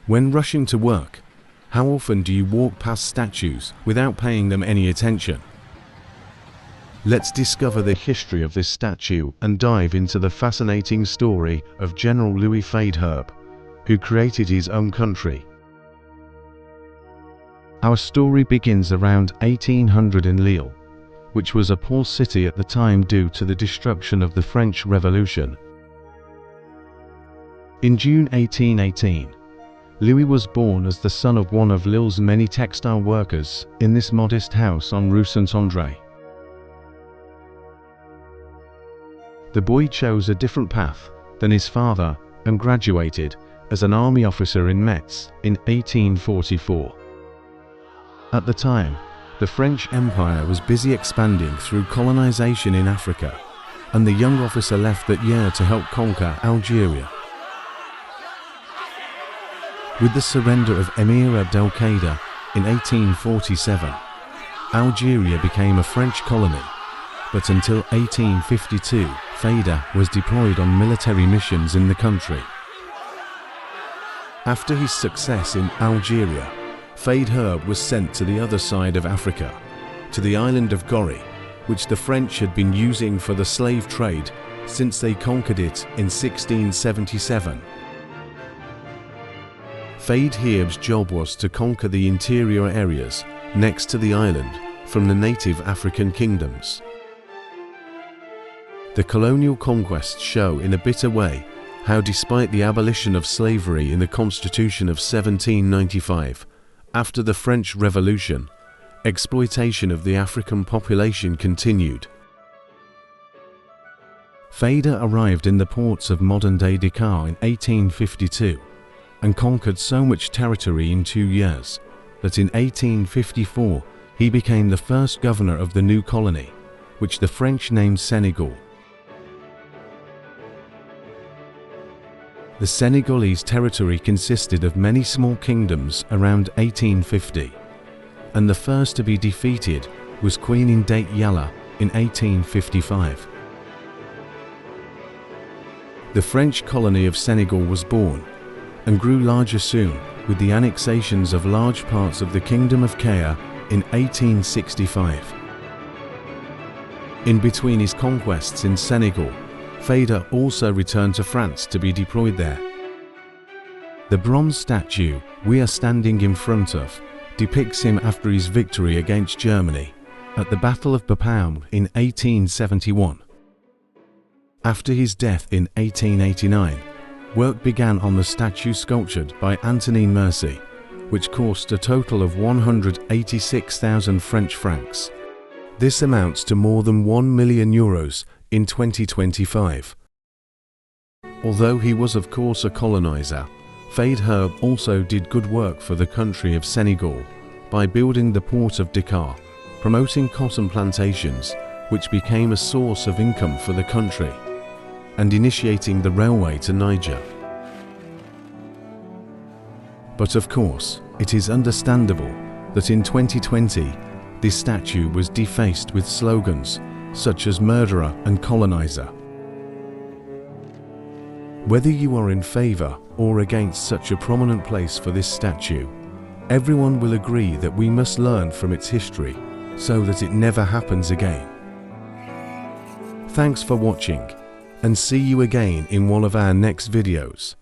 When rushing to work, how often do you walk past statues without paying them any attention? Let's discover the history of this statue and dive into the fascinating story of General Louis Faidherbe, who created his own country. Our story begins around 1800 in Lille, which was a poor city at the time due to the destruction of the French Revolution. In June 1818, Louis was born as the son of one of Lille's many textile workers in this modest house on Rue Saint-André. The boy chose a different path than his father and graduated as an army officer in Metz in 1844. At the time, the French Empire was busy expanding through colonization in Africa, and the young officer left that year to help conquer Algeria. With the surrender of Emir Abdelkader in 1847, Algeria became a French colony, but until 1852, Faidherbe was deployed on military missions in the country. After his success in Algeria, Faidherbe was sent to the other side of Africa, to the island of Gorée, which the French had been using for the slave trade since they conquered it in 1677. Faidherbe's job was to conquer the interior areas next to the island from the native African kingdoms. The colonial conquests show in a bitter way how, despite the abolition of slavery in the Constitution of 1795, after the French Revolution, exploitation of the African population continued. Faidherbe arrived in the ports of modern-day Dakar in 1852 and conquered so much territory in 2 years that in 1854 he became the first governor of the new colony, which the French named Senegal. The Senegalese territory consisted of many small kingdoms around 1850, and the first to be defeated was Queen Ndate Yala in 1855. The French colony of Senegal was born and grew larger soon with the annexations of large parts of the Kingdom of Kaya in 1865. In between his conquests in Senegal, Faidherbe also returned to France to be deployed there. The bronze statue we are standing in front of depicts him after his victory against Germany at the Battle of Bapaume in 1871. After his death in 1889, work began on the statue sculptured by Antonin Mercy, which cost a total of 186,000 French francs. This amounts to more than €1 million in 2025. Although he was of course a colonizer, Faidherbe also did good work for the country of Senegal by building the port of Dakar, promoting cotton plantations, which became a source of income for the country, and initiating the railway to Niger. But of course, it is understandable that in 2020, this statue was defaced with slogans such as murderer and colonizer. Whether you are in favor or against such a prominent place for this statue, everyone will agree that we must learn from its history so that it never happens again. Thanks for watching, and see you again in one of our next videos.